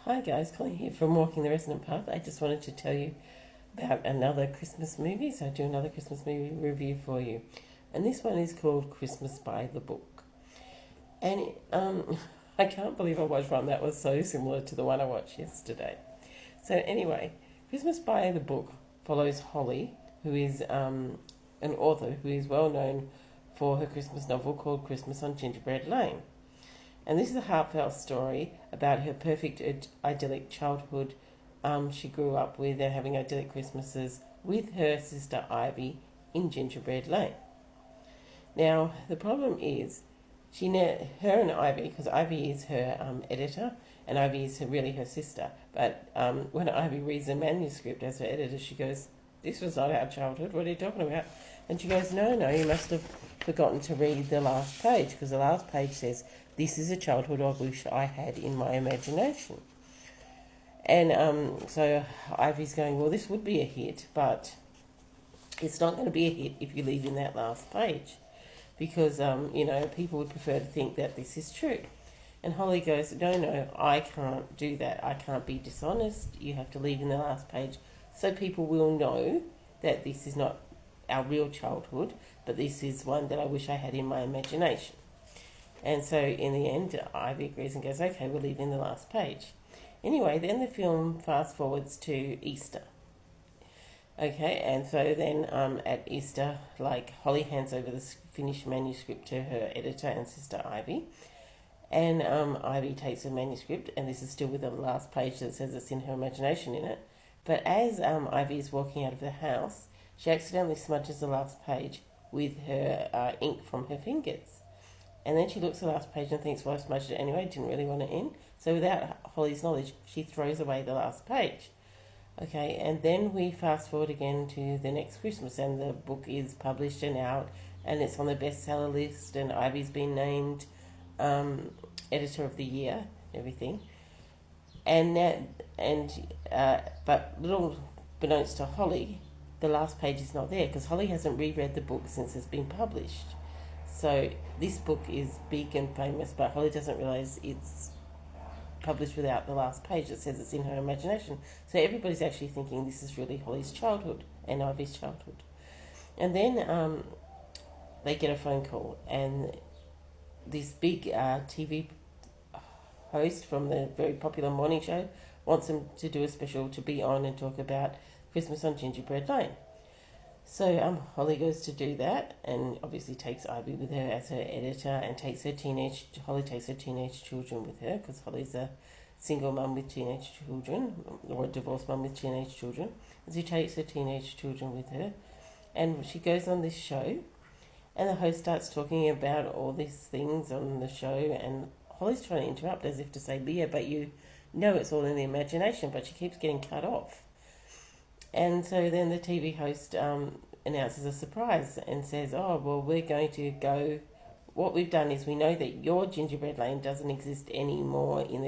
Hi guys, Colleen here from Walking the Resonant Path. I just wanted to tell you about another Christmas movie, so I do another Christmas movie review for you. And this one is called Christmas by the Book. And I can't believe I watched one that was so similar to the one I watched yesterday. So anyway, Christmas by the Book follows Holly, who is an author who is well known for her Christmas novel called Christmas on Gingerbread Lane. And this is a heartfelt story about her perfect idyllic childhood. She grew up with and having idyllic Christmases with her sister Ivy in Gingerbread Lane. Now, the problem is, her and Ivy, because Ivy is her editor and Ivy is really her sister, but when Ivy reads the manuscript as her editor, she goes, "This was not our childhood, what are you talking about?" And she goes, no, you must have forgotten to read the last page, because the last page says, "This is a childhood I wish I had in my imagination." And so Ivy's going, well, this would be a hit, but it's not going to be a hit if you leave in that last page, because, people would prefer to think that this is true. And Holly goes, no, I can't do that. I can't be dishonest. You have to leave in the last page so people will know that this is not our real childhood, but this is one that I wish I had in my imagination. And so in the end, Ivy agrees and goes, okay, we'll leave in the last page. Anyway, then the film fast forwards to Easter. Okay, and so then at Easter, Holly hands over the finished manuscript to her editor and sister Ivy. And Ivy takes the manuscript, and this is still with the last page that says it's in her imagination in it. But as Ivy is walking out of the house, she accidentally smudges the last page with her ink from her fingers. And then she looks at the last page and thinks, well, I smudged it anyway, didn't really want it in. So without Holly's knowledge, she throws away the last page. Okay, and then we fast forward again to the next Christmas, and the book is published and out, and it's on the bestseller list, and Ivy's been named editor of the year, everything. But little beknownst to Holly, the last page is not there because Holly hasn't reread the book since it's been published. So this book is big and famous, but Holly doesn't realise it's published without the last page that says it's in her imagination. So everybody's actually thinking this is really Holly's childhood and Ivy's childhood. And then they get a phone call, and this big TV host from the very popular morning show wants them to do a special to be on and talk about Christmas on Gingerbread Lane. So Holly goes to do that, and obviously takes Ivy with her as her editor, and Holly takes her teenage children with her, because Holly's a single mum with teenage children, or a divorced mum with teenage children. And she takes her teenage children with her, and she goes on this show, and the host starts talking about all these things on the show, and Holly's trying to interrupt as if to say, Leah, but you know it's all in the imagination, but she keeps getting cut off. And so then the TV host announces a surprise and says, oh, well, we're going to go... What we've done is we know that your Gingerbread Lane doesn't exist anymore in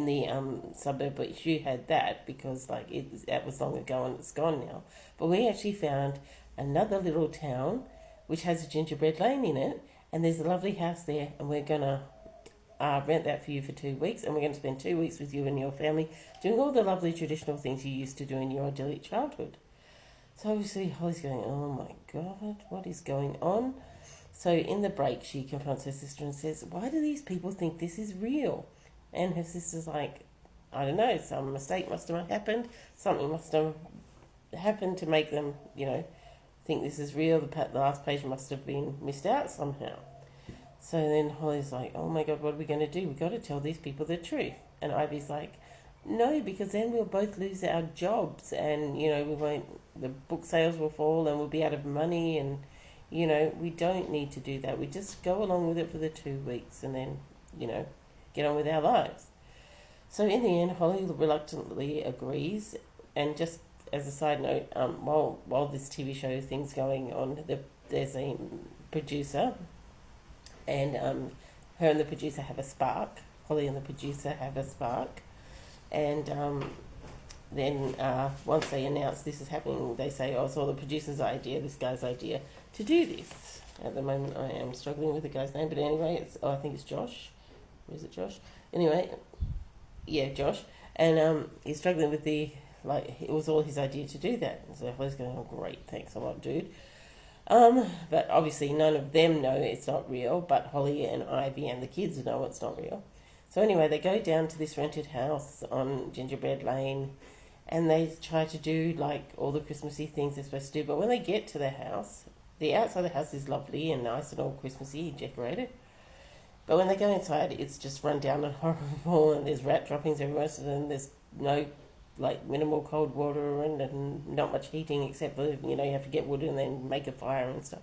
the suburb, but you had that because that was long ago and it's gone now. But we actually found another little town which has a Gingerbread Lane in it, and there's a lovely house there, and we're going to rent that for you for 2 weeks, and we're going to spend 2 weeks with you and your family doing all the lovely traditional things you used to do in your idyllic childhood. So obviously Holly's going, oh my God, what is going on? So in the break, she confronts her sister and says, why do these people think this is real? And her sister's like, I don't know, some mistake must have happened. Something must have happened to make them, think this is real. The last page must have been missed out somehow. So then Holly's like, oh my God, what are we going to do? We've got to tell these people the truth. And Ivy's like, no, because then we'll both lose our jobs, and, the book sales will fall and we'll be out of money, and, we don't need to do that. We just go along with it for the 2 weeks and then, get on with our lives. So in the end, Holly reluctantly agrees, and just as a side note, while this TV show thing's going on, there's a producer, and her and the producer have a spark. Holly and the producer have a spark. And then once they announce this is happening, they say, oh, it's all the producer's idea, this guy's idea, to do this. At the moment, I am struggling with the guy's name, but anyway, I think it's Josh. Or is it Josh? Anyway, yeah, Josh, and he's struggling with it was all his idea to do that. And so Holly's going, oh great, thanks a lot, dude. But obviously none of them know it's not real, but Holly and Ivy and the kids know it's not real. So anyway, they go down to this rented house on Gingerbread Lane, and they try to do like all the Christmassy things they're supposed to do. But when they get to the house, the outside of the house is lovely and nice and all Christmassy decorated. But when they go inside, it's just run down and horrible, and there's rat droppings everywhere, and there's no minimal cold water and not much heating except for, you have to get wood and then make a fire and stuff.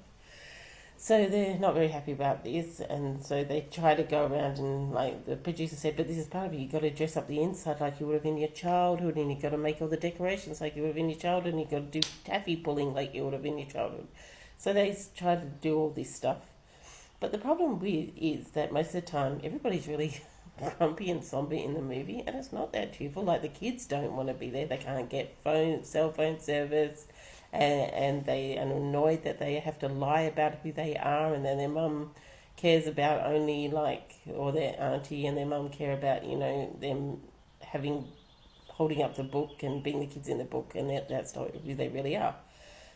So they're not very happy about this, and so they try to go around and, the producer said, but this is part of it, you've got to dress up the inside like you would have in your childhood, and you've got to make all the decorations like you would have in your childhood, and you've got to do taffy pulling like you would have in your childhood. So they try to do all this stuff. But the problem is that most of the time, everybody's really grumpy and somber in the movie, and it's not that cheerful. Like, the kids don't want to be there. They can't get cell phone service, and they are annoyed that they have to lie about who they are, and then their mum cares about only, or their auntie and their mum care about, them holding up the book and being the kids in the book, and that's not who they really are.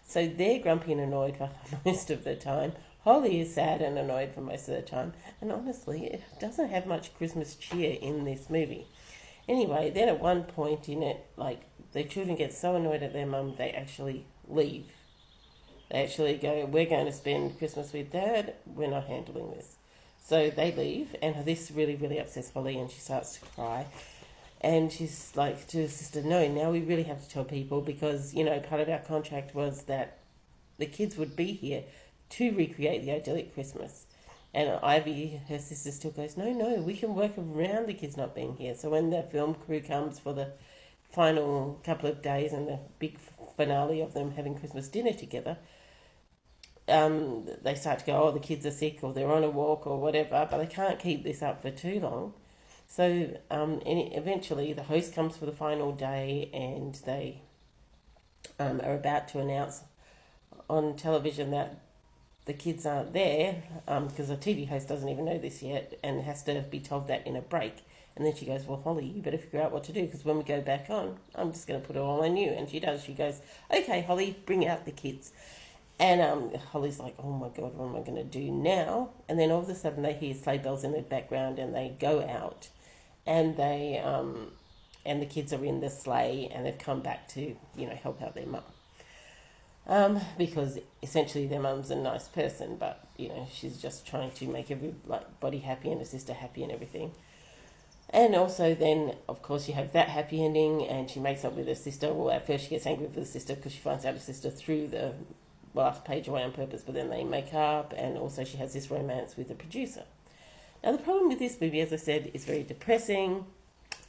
So they're grumpy and annoyed for most of the time. Holly is sad and annoyed for most of the time. And honestly, it doesn't have much Christmas cheer in this movie. Anyway, then at one point in it, the children get so annoyed at their mum, they actually leave. They actually go, we're going to spend Christmas with Dad, we're not handling this. So they leave, and this really, really upsets Holly, and she starts to cry. And she's like to her sister, no, now we really have to tell people, because, part of our contract was that the kids would be here to recreate the idyllic Christmas. And Ivy, her sister, still goes, no, we can work around the kids not being here. So when the film crew comes for the final couple of days and the big finale of them having Christmas dinner together, they start to go, the kids are sick, or they're on a walk, or whatever, but they can't keep this up for too long. So eventually the host comes for the final day, and they are about to announce on television that the kids aren't there, because the TV host doesn't even know this yet and has to be told that in a break. And then she goes, well, Holly, you better figure out what to do, because when we go back on, I'm just going to put it all on you. And she does. She goes, okay, Holly, bring out the kids. And Holly's like, oh my God, what am I going to do now? And then all of a sudden they hear sleigh bells in the background, and they go out, and they and the kids are in the sleigh, and they've come back to, help out their mum. Because essentially their mum's a nice person, but, she's just trying to make everybody happy and her sister happy and everything. And also then, of course, you have that happy ending, and she makes up with her sister. Well, at first she gets angry with her sister because she finds out her sister threw the last page away on purpose, but then they make up, and also she has this romance with the producer. Now, the problem with this movie, as I said, is very depressing.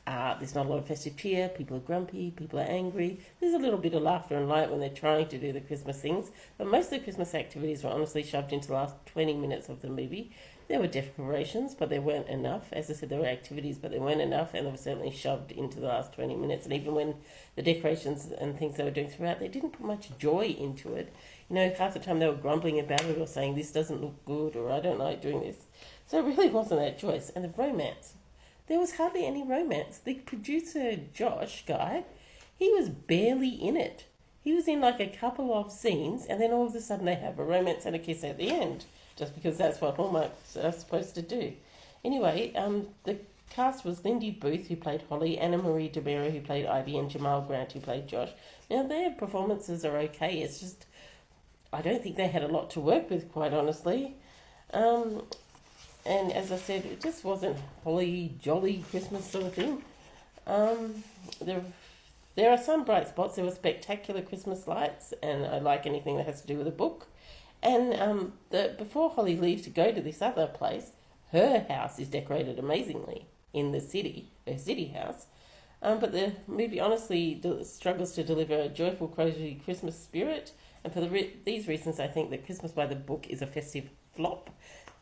There's not a lot of festive cheer. People are grumpy. People are angry. There's a little bit of laughter and light when they're trying to do the Christmas things. But most of the Christmas activities were honestly shoved into the last 20 minutes of the movie. There were decorations, but there weren't enough. As I said, there were activities, but there weren't enough, and they were certainly shoved into the last 20 minutes. And even when the decorations and things they were doing throughout, they didn't put much joy into it. Half the time they were grumbling about it, or saying, this doesn't look good, or I don't like doing this. So it really wasn't that choice. And the romance. There was hardly any romance. The producer, Josh guy, he was barely in it. He was in a couple of scenes, and then all of a sudden they have a romance and a kiss at the end, just because that's what Hallmarks are supposed to do. Anyway, the cast was Lindy Booth, who played Holly, Anna Marie DeMera, who played Ivy, and Jamal Grant, who played Josh. Now, their performances are okay. It's just, I don't think they had a lot to work with, quite honestly. And as I said, it just wasn't holly jolly Christmas sort of thing. There are some bright spots. There were spectacular Christmas lights, and I like anything that has to do with a book. And before Holly leaves to go to this other place, her house is decorated amazingly in the city, her city house. But the movie honestly struggles to deliver a joyful, cozy Christmas spirit. And for these reasons, I think that Christmas by the Book is a festive flop.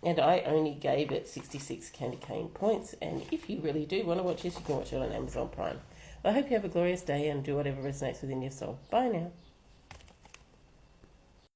And I only gave it 66 candy cane points. And if you really do want to watch this, you can watch it on Amazon Prime. Well, I hope you have a glorious day and do whatever resonates within your soul. Bye now.